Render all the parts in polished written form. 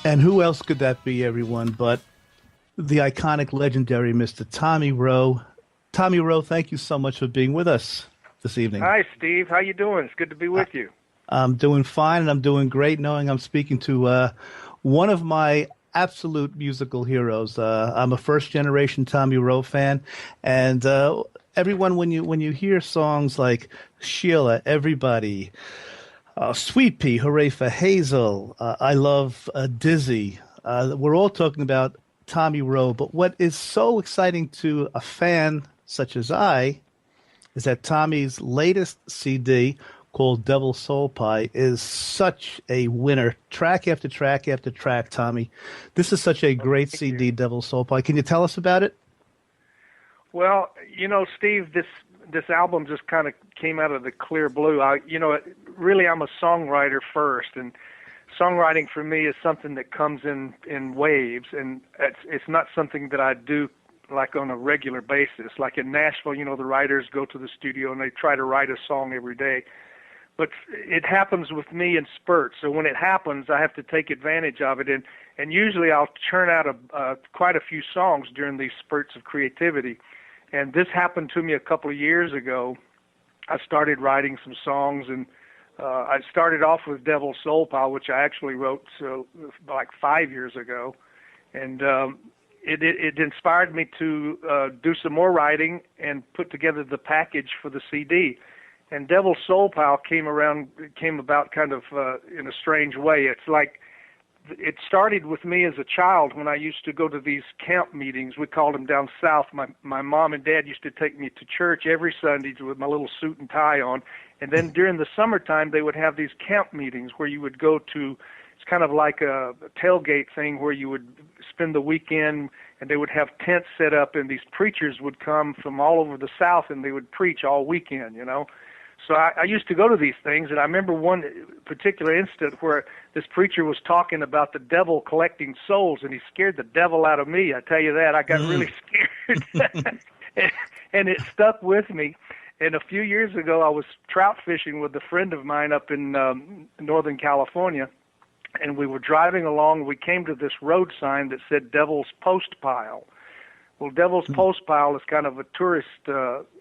And who else could that be, everyone, but the iconic, legendary Mr. Tommy Rowe. Tommy Rowe, thank you so much for being with us this evening. Hi, Steve. How you doing? It's good to be I, with you. I'm doing fine, and I'm doing great knowing I'm speaking to one of my absolute musical heroes. I'm a first-generation Tommy Rowe fan, and everyone, when you hear songs like Sheila, Everybody, Sweet Pea, Hooray for Hazel. I love Dizzy. We're all talking about Tommy Rowe, but what is so exciting to a fan such as I is that Tommy's latest CD called Devil Soul Pie is such a winner. Track after track after track, Tommy. This is such a Well, great thank you. CD, Devil Soul Pie. Can you tell us about it? Well, Steve, this album just kind of came out of the clear blue. Really, I'm a songwriter first, and songwriting for me is something that comes in waves, and it's not something that I do like on a regular basis. Like in Nashville, the writers go to the studio and they try to write a song every day. But it happens with me in spurts. So when it happens, I have to take advantage of it, and usually I'll churn out quite a few songs during these spurts of creativity. And this happened to me a couple of years ago. I started writing some songs, and I started off with Devil's Soul Pile, which I actually wrote like 5 years ago. And it inspired me to do some more writing and put together the package for the CD. And Devil's Soul Pile came about kind of in a strange way. It's like it started with me as a child when I used to go to these camp meetings. We called them down south. My mom and dad used to take me to church every Sunday with my little suit and tie on. And then during the summertime, they would have these camp meetings where you would go to, it's kind of like a tailgate thing where you would spend the weekend, and they would have tents set up, and these preachers would come from all over the South, and they would preach all weekend. So I used to go to these things, and I remember one particular instant where this preacher was talking about the devil collecting souls, and he scared the devil out of me. I tell you that. I got really scared, and it stuck with me. And a few years ago, I was trout fishing with a friend of mine up in Northern California, and we were driving along. We came to this road sign that said Devil's Postpile. Well, Devil's Postpile is kind of a tourist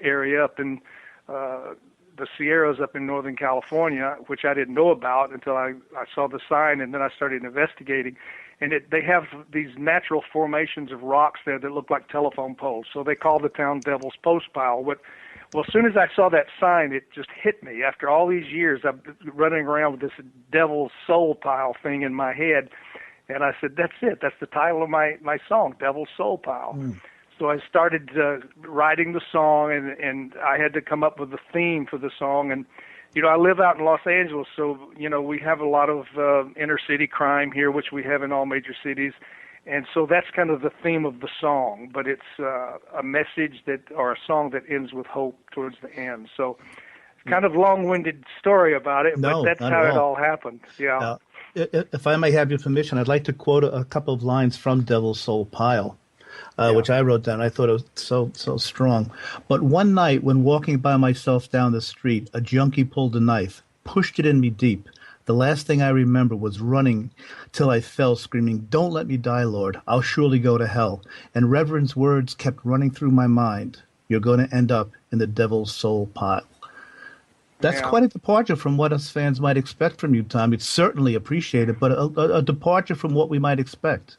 area up in the Sierras up in Northern California, which I didn't know about until I saw the sign, and then I started investigating. And they have these natural formations of rocks there that look like telephone poles, so they call the town Devil's Postpile. Well, as soon as I saw that sign, it just hit me. After all these years, I've been running around with this Devil's Soul Pile thing in my head, and I said, that's it. That's the title of my song, Devil's Soul Pile. So I started writing the song, and I had to come up with a theme for the song. And, I live out in Los Angeles, so, we have a lot of inner city crime here, which we have in all major cities. And so that's kind of the theme of the song, but it's a message or a song that ends with hope towards the end. So it's kind of long-winded story about it, but No, that's not at how it all. all happened. Yeah. If I may have your permission, I'd like to quote a couple of lines from Devil's Soul Pile, Yeah. which I wrote down. I thought it was so strong. But one night, when walking by myself down the street, a junkie pulled a knife, pushed it in me deep. The last thing I remember was running till I fell, screaming, "Don't let me die, Lord. I'll surely go to hell." And Reverend's words kept running through my mind. You're going to end up in the Devil's Soul Pile. That's Yeah. quite a departure from what us fans might expect from you, Tom. It's certainly appreciated, but a departure from what we might expect.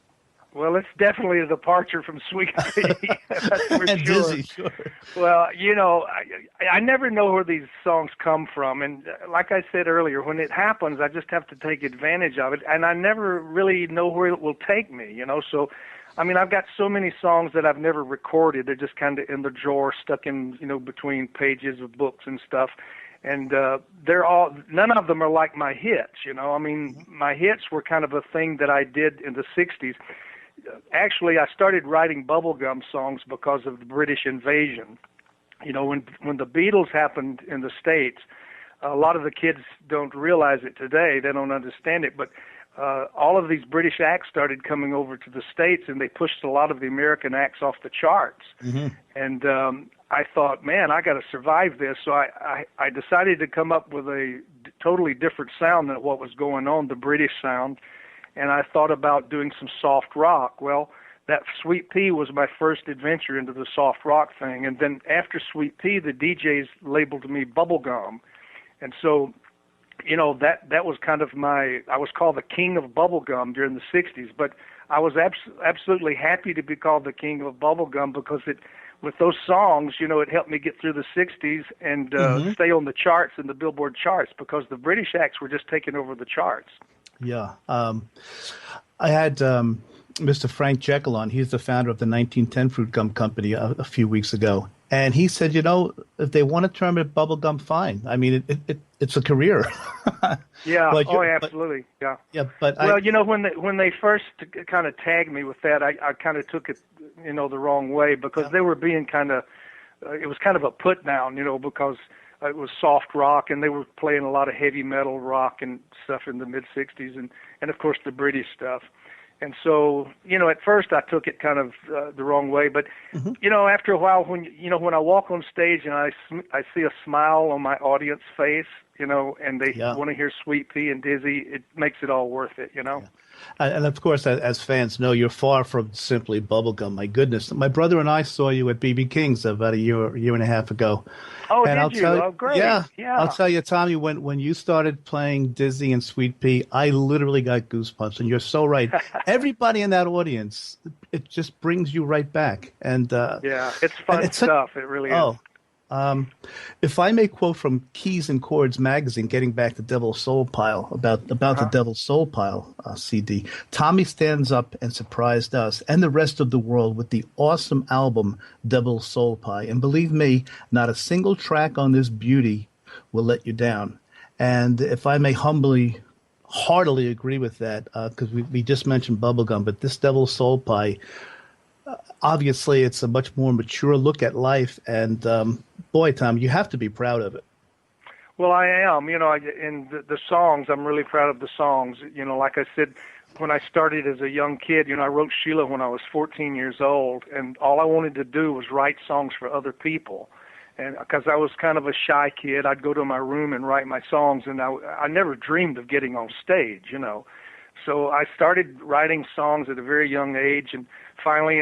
Well, it's definitely a departure from Sweet Pea, that's for And sure. Dizzy, sure. Well, I never know where these songs come from, and like I said earlier, when it happens, I just have to take advantage of it, and I never really know where it will take me. So, I mean, I've got so many songs that I've never recorded. They're just kind of in the drawer, stuck in, between pages of books and stuff, and none of them are like my hits. I mean, my hits were kind of a thing that I did in the '60s. Actually, I started writing bubblegum songs because of the British invasion. When the Beatles happened in the States, a lot of the kids don't realize it today. They don't understand it, but all of these British acts started coming over to the States, and they pushed a lot of the American acts off the charts. And I thought, man, I got to survive this. So I decided to come up with a totally different sound than what was going on, the British sound. and I thought about doing some soft rock. Well, that Sweet Pea was my first adventure into the soft rock thing. And then after Sweet Pea, the DJs labeled me Bubblegum. And so, that was kind of I was called the king of bubblegum during the 60s, but I was absolutely happy to be called the king of bubblegum because with those songs, it helped me get through the 60s and stay on the charts and the Billboard charts because the British acts were just taking over the charts. Yeah. I had Mr. Frank Jekyll on. He's the founder of the 1910 Fruit Gum Company a few weeks ago. And he said, if they want to term it bubblegum, fine. I mean, it's a career. Yeah. Absolutely. Yeah. Yeah. But when they first kind of tagged me with that, I kind of took it, the wrong way because they were being it was kind of a put down, because it was soft rock and they were playing a lot of heavy metal rock and stuff in the mid 60s and of course the British stuff. And so, at first I took it kind of the wrong way, but after a while, when I walk on stage and I see a smile on my audience face, and they want to hear Sweet Pea and Dizzy, it makes it all worth it, Yeah. And of course, as fans know, you're far from simply bubblegum. My goodness, my brother and I saw you at BB King's about a year and a half ago. Oh, and did you? Oh, great. Yeah. Yeah. I'll tell you, Tommy, when you started playing Dizzy and Sweet Pea, I literally got goosebumps. And you're so right. Everybody in that audience, it just brings you right back. And yeah, it's fun stuff. It really is. If I may quote from Keys and Chords magazine, getting back to Devil's Soul Pile, about the Devil's Soul Pile CD, Tommy stands up and surprised us and the rest of the world with the awesome album Devil's Soul Pie. And believe me, not a single track on this beauty will let you down. And if I may heartily agree with that, because we just mentioned Bubblegum, but this Devil's Soul Pie, obviously it's a much more mature look at life. And boy, Tom, you have to be proud of it. Well, I am. In the songs, I'm really proud of the songs. Like I said, when I started as a young kid, I wrote Sheila when I was 14 years old, and all I wanted to do was write songs for other people. And because I was kind of a shy kid, I'd go to my room and write my songs, and I never dreamed of getting on stage, So I started writing songs at a very young age, and finally,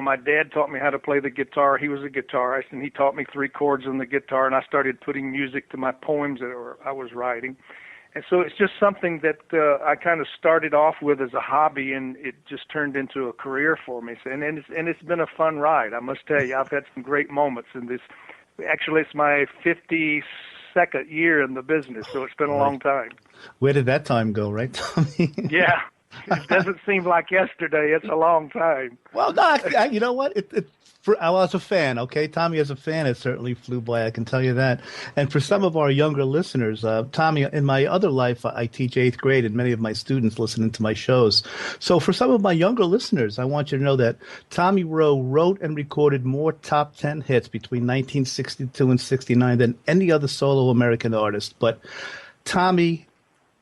my dad taught me how to play the guitar. He was a guitarist, and he taught me 3 chords on the guitar, and I started putting music to my poems that I was writing. And so it's just something that I kind of started off with as a hobby, and it just turned into a career for me. And it's been a fun ride. I must tell you, I've had some great moments in this. Actually, it's my 52nd year in the business, so it's been a long time. Where did that time go, right, Tommy? Yeah. It doesn't seem like yesterday. It's a long time. Well, no, you know what? I was a fan, okay? Tommy, as a fan, it certainly flew by, I can tell you that. And for some of our younger listeners, Tommy, in my other life, I teach 8th grade, and many of my students listening to my shows. So for some of my younger listeners, I want you to know that Tommy Rowe wrote and recorded more top 10 hits between 1962 and 69 than any other solo American artist. But Tommy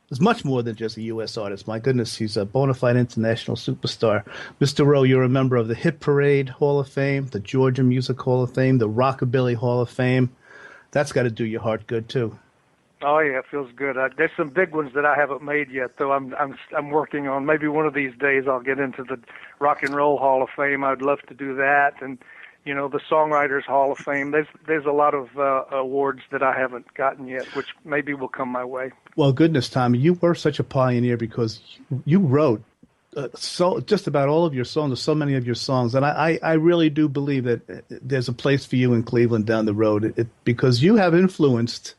is much more than just a U.S. artist. My goodness, he's a bona fide international superstar. Mr. Rowe, you're a member of the Hit Parade Hall of Fame, the Georgia Music Hall of Fame, the Rockabilly Hall of Fame. That's got to do your heart good, too. Oh, yeah, it feels good. There's some big ones that I haven't made yet, though I'm working on. Maybe one of these days I'll get into the Rock and Roll Hall of Fame. I'd love to do that. And the Songwriters Hall of Fame. There's a lot of awards that I haven't gotten yet, which maybe will come my way. Well, goodness, Tommy, you were such a pioneer because you wrote so just about all of your songs, or so many of your songs, and I really do believe that there's a place for you in Cleveland down the road, because you have influenced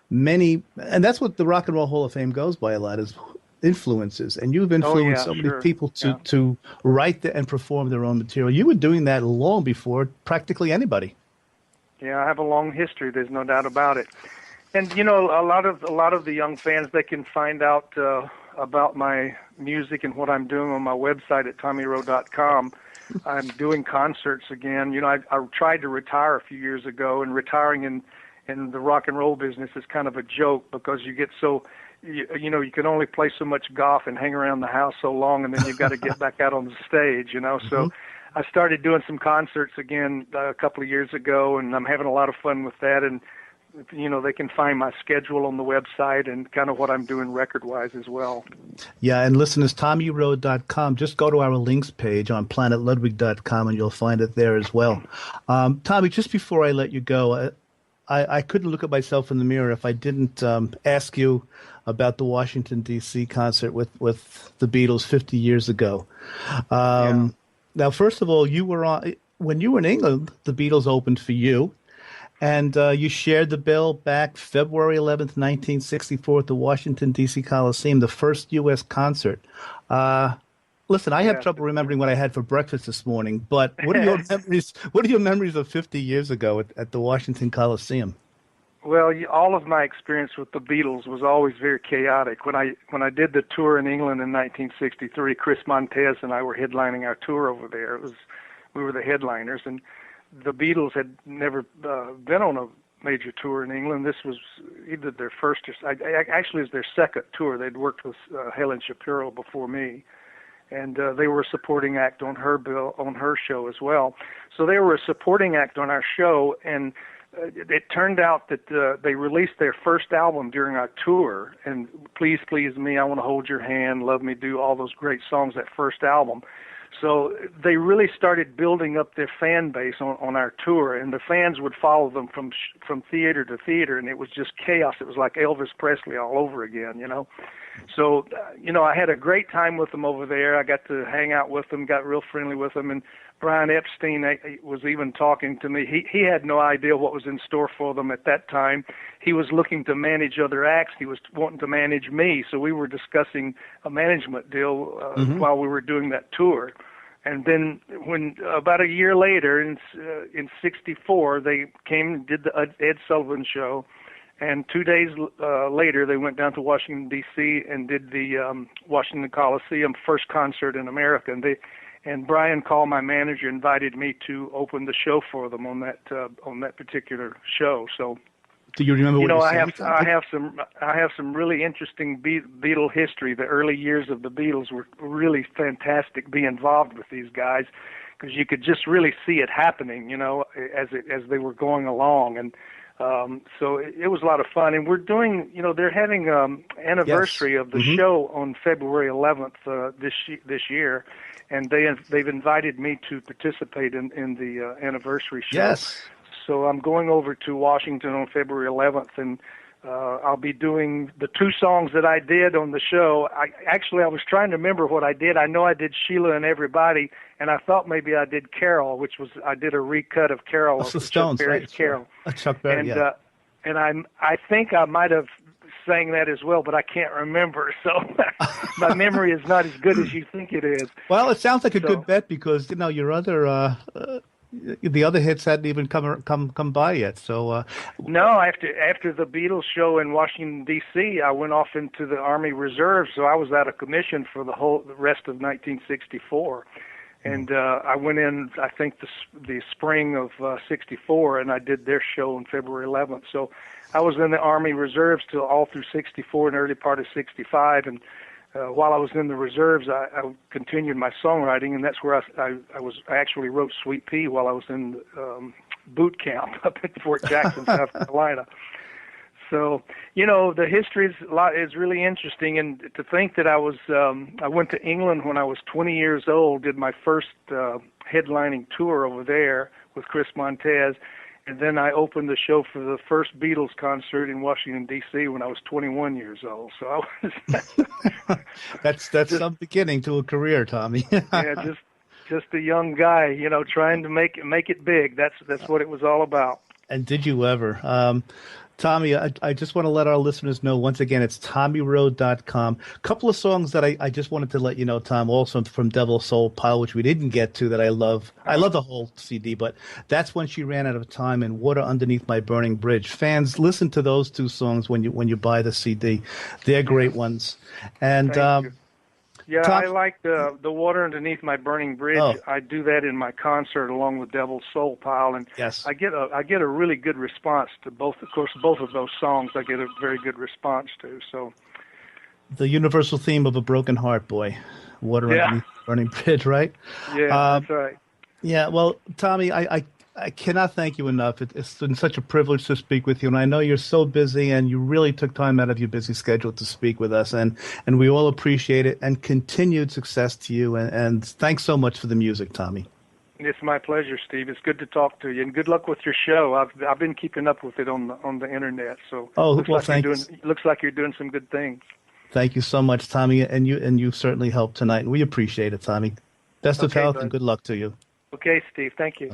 many, and that's what the Rock and Roll Hall of Fame goes by a lot, is influences, and you've influenced so many people to write and perform their own material. You were doing that long before practically anybody. Yeah, I have a long history. There's no doubt about it. And a lot of the young fans, they can find out about my music and what I'm doing on my website at TommyRowe.com. I'm doing concerts again. I tried to retire a few years ago, and retiring in the rock and roll business is kind of a joke because you get so. You can only play so much golf and hang around the house so long, and then you've got to get back out on the stage, So I started doing some concerts again a couple of years ago, and I'm having a lot of fun with that. And they can find my schedule on the website and kind of what I'm doing record-wise as well. Yeah, and listeners, TommyRowe.com. Just go to our links page on PlanetLudwig.com, and you'll find it there as well. Tommy, just before I let you go, I couldn't look at myself in the mirror if I didn't ask you about the Washington, D.C. concert with the Beatles 50 years ago. Now, first of all, when you were in England, the Beatles opened for you. And you shared the bill back February 11th, 1964 at the Washington, D.C. Coliseum, the first U.S. concert. Listen, I have trouble remembering what I had for breakfast this morning, but what are your memories? What are your memories of 50 years ago at the Washington Coliseum? Well, all of my experience with the Beatles was always very chaotic. When I did the tour in England in 1963, Chris Montez and I were headlining our tour over there. We were the headliners, and the Beatles had never been on a major tour in England. This was either their first or actually it was their second tour. They'd worked with Helen Shapiro before me, and they were a supporting act on her show as well. So they were a supporting act on our show, and it turned out that they released their first album during our tour, and Please Please Me, I Want to Hold Your Hand, Love Me Do, all those great songs, that first album. So they really started building up their fan base on our tour, and the fans would follow them from theater to theater, and it was just chaos. It was like Elvis Presley all over again, So, I had a great time with them over there. I got to hang out with them, got real friendly with them, and Brian Epstein was even talking to me. He had no idea what was in store for them at that time. He was looking to manage other acts. He was wanting to manage me, so we were discussing a management deal while we were doing that tour. And then when about a year later, in '64, they came and did the Ed Sullivan Show. And 2 days later, they went down to Washington, D.C. and did the Washington Coliseum first concert in America. And Brian Call, my manager, invited me to open the show for them on that particular show. So, do you remember what you said? I have some really interesting Beatle history. The early years of the Beatles were really fantastic. Be involved with these guys, because you could just really see it happening, as they were going along. And so it was a lot of fun. And we're doing, they're having anniversary of the show on February 11th this year, and they've invited me to participate in the anniversary show. Yes. So I'm going over to Washington on February 11th, and I'll be doing the two songs that I did on the show. I was trying to remember what I did. I know I did Sheila and Everybody, and I thought maybe I did Carol, I did a recut of Carol. That's the Stones, Chuck Berry's right? Carol. Chuck Berry, and, and I think I might have sang that as well, but I can't remember. So my memory is not as good as you think it is. Well, it sounds like a good bet, because your other the other hits hadn't even come by yet. So no, after the Beatles show in Washington D.C., I went off into the Army Reserve, so I was out of commission for the rest of 1964. And I went in, I think, the spring of '64, and I did their show on February 11th. So I was in the Army Reserves till all through '64 and early part of '65. And while I was in the reserves, I continued my songwriting, and that's where I actually wrote Sweet Pea while I was in boot camp up at Fort Jackson, South Carolina. So, the history is really interesting, and to think that I went to England when I was 20 years old, did my first headlining tour over there with Chris Montez, and then I opened the show for the first Beatles concert in Washington D.C. when I was 21 years old. So I was that's some beginning to a career, Tommy. Yeah, just a young guy, trying to make it big. That's what it was all about. And did you ever? Tommy, I just want to let our listeners know, once again, it's TommyRowe.com. A couple of songs that I just wanted to let you know, Tom, also from Devil Soul Pile, which we didn't get to, that I love. I love the whole CD, but That's When She Ran Out of Time and Water Underneath My Burning Bridge. Fans, listen to those two songs when you buy the CD. They're great ones. And Thank you. Yeah, Tom, I like the Water Underneath My Burning Bridge. Oh. I do that in my concert along with Devil's Soul Pile, and yes. I get a really good response to both. Of course, both of those songs I get a very good response to. So, the universal theme of a broken heart, boy, Water Underneath the Burning Bridge, right? Yeah, that's right. Yeah, well, Tommy, I cannot thank you enough. It's been such a privilege to speak with you, and I know you're so busy, and you really took time out of your busy schedule to speak with us, and we all appreciate it. And continued success to you, and thanks so much for the music, Tommy. It's my pleasure, Steve. It's good to talk to you, and good luck with your show. I've been keeping up with it on the internet, so Oh, well, thank you. Looks like you're doing some good things. Thank you so much, Tommy, and you certainly helped tonight, and we appreciate it, Tommy. Best of Okay, health bud. and good luck to you. Okay, Steve. Thank you.